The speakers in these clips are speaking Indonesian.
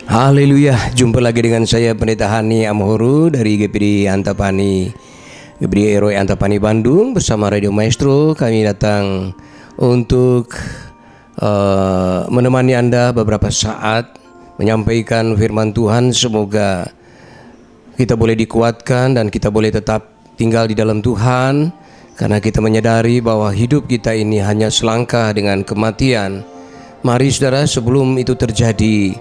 Haleluya, jumpa lagi dengan saya Pendeta Hani Amhoro dari GPD Antapani, GPD RW Antapani Bandung. Bersama Radio Maestro kami datang untuk menemani Anda beberapa saat menyampaikan firman Tuhan. Semoga kita boleh dikuatkan dan kita boleh tetap tinggal di dalam Tuhan, karena kita menyadari bahwa hidup kita ini hanya selangkah dengan kematian. Mari saudara, sebelum itu terjadi,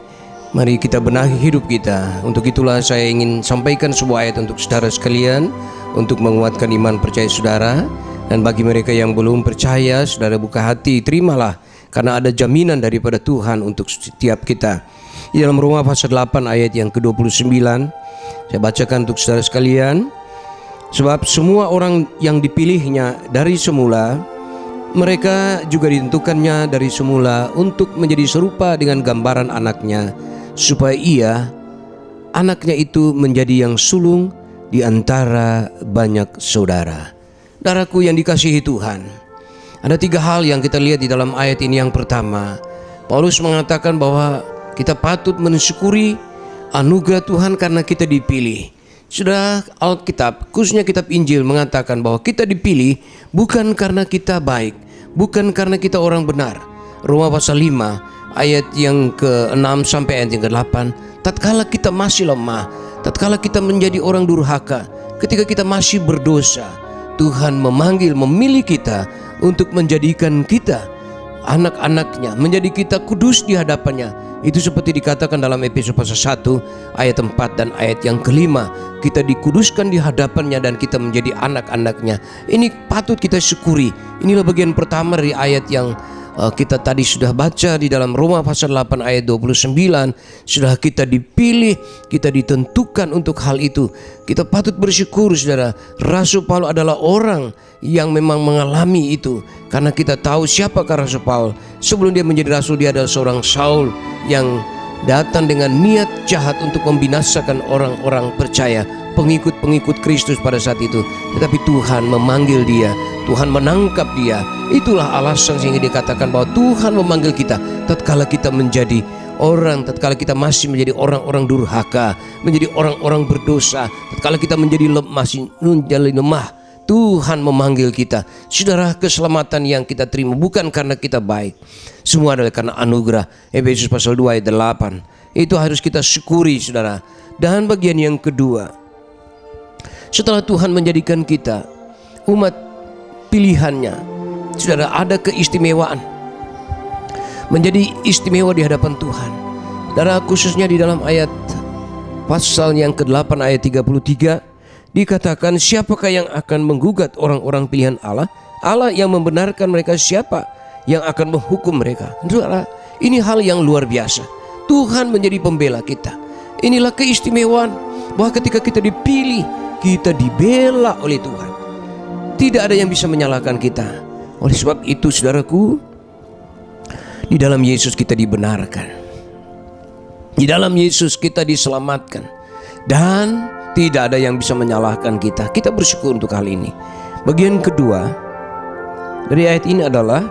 mari kita benahi hidup kita. Untuk itulah saya ingin sampaikan sebuah ayat untuk saudara sekalian, untuk menguatkan iman percaya saudara. Dan bagi mereka yang belum percaya, saudara buka hati, terimalah, karena ada jaminan daripada Tuhan untuk setiap kita. Di dalam Roma pasal 8 ayat yang ke-29, saya bacakan untuk saudara sekalian. Sebab semua orang yang dipilihnya dari semula, mereka juga ditentukannya dari semula untuk menjadi serupa dengan gambaran anaknya, supaya anaknya itu menjadi yang sulung di antara banyak saudara. Saudaraku yang dikasihi Tuhan, ada 3 hal yang kita lihat di dalam ayat ini. Yang pertama, Paulus mengatakan bahwa kita patut mensyukuri anugerah Tuhan karena kita dipilih. Sudah Alkitab, khususnya kitab Injil, mengatakan bahwa kita dipilih bukan karena kita baik, bukan karena kita orang benar. Roma pasal 5 ayat yang ke-6 sampai ayat yang ke-8, tatkala kita masih lemah, tatkala kita menjadi orang durhaka, ketika kita masih berdosa, Tuhan memilih kita untuk menjadikan kita anak-anaknya, menjadi kita kudus di hadapannya. Itu seperti dikatakan dalam Efesus pasal 1 ayat 4 dan ayat yang ke-5, kita dikuduskan di hadapannya dan kita menjadi anak-anaknya. Ini patut kita syukuri. Inilah bagian pertama dari ayat yang kita tadi sudah baca di dalam Roma pasal 8 ayat 29. Sudah kita dipilih, kita ditentukan untuk hal itu. Kita patut bersyukur saudara. Rasul Paulus adalah orang yang memang mengalami itu, karena kita tahu siapakah Rasul Paulus. Sebelum dia menjadi rasul, dia adalah seorang Saul yang datang dengan niat jahat untuk membinasakan orang-orang percaya, pengikut-pengikut Kristus pada saat itu. Tetapi Tuhan memanggil dia, Tuhan menangkap dia. Itulah alasan sehingga dikatakan bahwa Tuhan memanggil kita tatkala kita menjadi orang, tatkala kita masih menjadi orang-orang durhaka, menjadi orang-orang berdosa, tatkala kita masih menjadi lemah. Tuhan memanggil kita. Saudara, keselamatan yang kita terima bukan karena kita baik, semua adalah karena anugerah. Efesus pasal 2 ayat 8. Itu harus kita syukuri saudara. Dan bagian yang kedua, setelah Tuhan menjadikan kita umat pilihannya, saudara, ada keistimewaan, menjadi istimewa di hadapan Tuhan. Saudara, khususnya di dalam ayat pasal yang ke-8 ayat 33 dikatakan, siapakah yang akan menggugat orang-orang pilihan Allah? Allah yang membenarkan mereka, siapa yang akan menghukum mereka? Saudara, ini hal yang luar biasa. Tuhan menjadi pembela kita. Inilah keistimewaan, bahwa ketika kita dipilih, kita dibela oleh Tuhan. Tidak ada yang bisa menyalahkan kita. Oleh sebab itu saudaraku, di dalam Yesus kita dibenarkan, di dalam Yesus kita diselamatkan, dan tidak ada yang bisa menyalahkan kita. Kita bersyukur untuk hal ini. Bagian kedua dari ayat ini adalah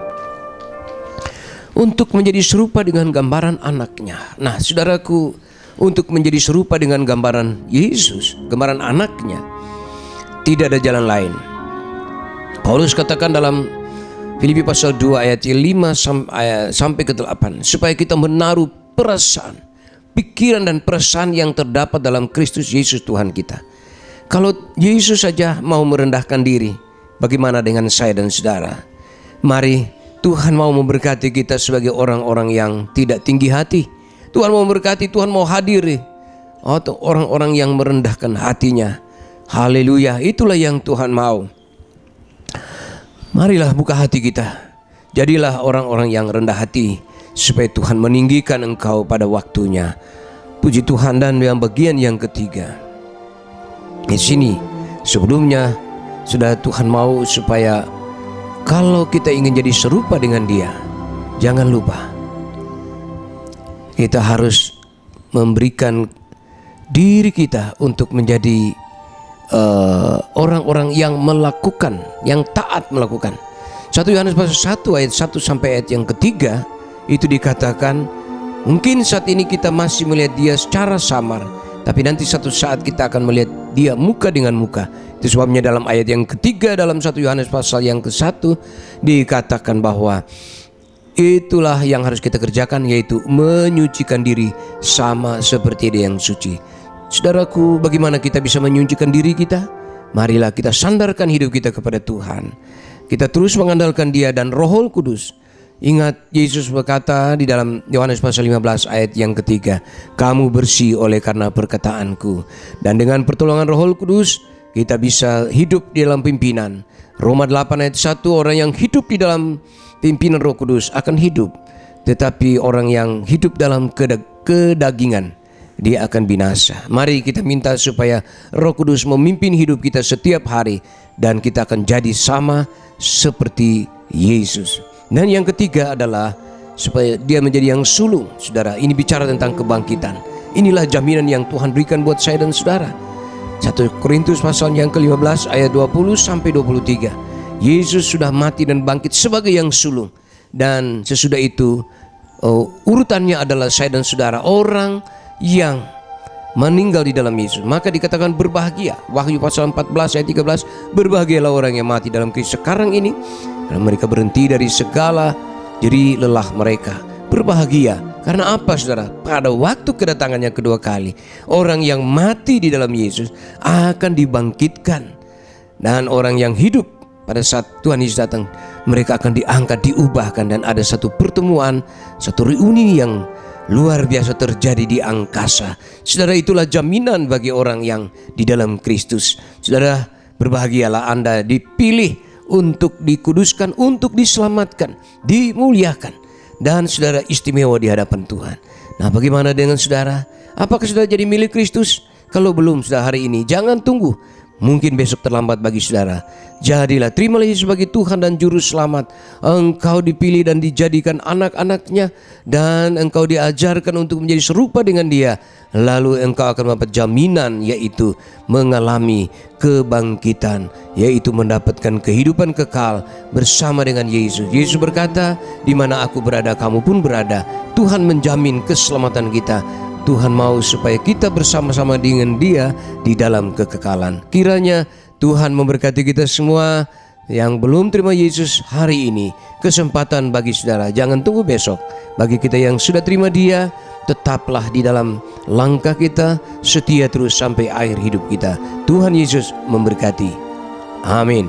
untuk menjadi serupa dengan gambaran anaknya. Nah saudaraku, untuk menjadi serupa dengan gambaran Yesus, gambaran anaknya, tidak ada jalan lain. Paulus katakan dalam Filipi pasal 2 ayat 5 sampai ke 8, supaya kita menaruh perasaan, pikiran dan perasaan yang terdapat dalam Kristus Yesus Tuhan kita. Kalau Yesus saja mau merendahkan diri, bagaimana dengan saya dan saudara? Mari, Tuhan mau memberkati kita sebagai orang-orang yang tidak tinggi hati. Tuhan mau memberkati, Tuhan mau hadir atau orang-orang yang merendahkan hatinya. Haleluya, itulah yang Tuhan mau. Marilah buka hati kita, jadilah orang-orang yang rendah hati, supaya Tuhan meninggikan engkau pada waktunya. Puji Tuhan. Dan yang bagian yang ketiga, di sini sebelumnya sudah Tuhan mau supaya kalau kita ingin jadi serupa dengan Dia, jangan lupa kita harus memberikan diri kita untuk menjadi orang-orang yang melakukan, yang taat melakukan. 1 Yohanes pasal 1 ayat 1 sampai ayat yang ketiga itu dikatakan Mungkin saat ini kita masih melihat dia secara samar, tapi nanti satu saat kita akan melihat dia muka dengan muka. Itu sebabnya dalam ayat yang ketiga dalam 1 Yohanes pasal yang ke-1 dikatakan bahwa itulah yang harus kita kerjakan, yaitu menyucikan diri sama seperti dia yang suci. Saudaraku, bagaimana kita bisa menyucikan diri kita? Marilah kita sandarkan hidup kita kepada Tuhan. Kita terus mengandalkan Dia dan Roh Kudus. Ingat, Yesus berkata di dalam Yohanes pasal 15 ayat yang ketiga, kamu bersih oleh karena perkataanku. Dan dengan pertolongan Roh Kudus kita bisa hidup di dalam pimpinan. Roma 8 ayat 1, orang yang hidup di dalam pimpinan Roh Kudus akan hidup. Tetapi orang yang hidup dalam kedagingan, dia akan binasa. Mari kita minta supaya Roh Kudus memimpin hidup kita setiap hari, dan kita akan jadi sama seperti Yesus. Dan yang ketiga adalah supaya dia menjadi yang sulung. Saudara, ini bicara tentang kebangkitan. Inilah jaminan yang Tuhan berikan buat saya dan saudara. 1 Korintus pasal yang ke-15 ayat 20 sampai 23. Yesus sudah mati dan bangkit sebagai yang sulung. Dan sesudah itu urutannya adalah saya dan saudara orang yang meninggal di dalam Yesus. Maka dikatakan berbahagia. Wahyu pasal 14 ayat 13, berbahagialah orang yang mati dalam Kristus sekarang ini, karena mereka berhenti dari segala jerih lelah mereka. Berbahagia karena apa, saudara? Pada waktu kedatangannya kedua kali, orang yang mati di dalam Yesus akan dibangkitkan. Dan orang yang hidup pada saat Tuhan Yesus datang, mereka akan diangkat, diubahkan. Dan ada satu pertemuan, satu reuni yang luar biasa terjadi di angkasa. Saudara, itulah jaminan bagi orang yang di dalam Kristus. Saudara, berbahagialah Anda dipilih untuk dikuduskan, untuk diselamatkan, dimuliakan, dan saudara istimewa di hadapan Tuhan. Nah, bagaimana dengan saudara? Apakah saudara jadi milik Kristus? Kalau belum, saudara, hari ini jangan tunggu. Mungkin besok terlambat bagi saudara. Jadilah, terimalah Yesus sebagai Tuhan dan Juru Selamat. Engkau dipilih dan dijadikan anak-anaknya, dan engkau diajarkan untuk menjadi serupa dengan Dia. Lalu engkau akan mendapat jaminan, yaitu mengalami kebangkitan, yaitu mendapatkan kehidupan kekal bersama dengan Yesus. Yesus berkata, di mana aku berada, kamu pun berada. Tuhan menjamin keselamatan kita. Tuhan mau supaya kita bersama-sama dengan Dia di dalam kekekalan. Kiranya Tuhan memberkati kita semua. Yang belum terima Yesus hari ini, kesempatan bagi saudara, jangan tunggu besok. Bagi kita yang sudah terima Dia, tetaplah di dalam langkah kita, setia terus sampai akhir hidup kita. Tuhan Yesus memberkati. Amin.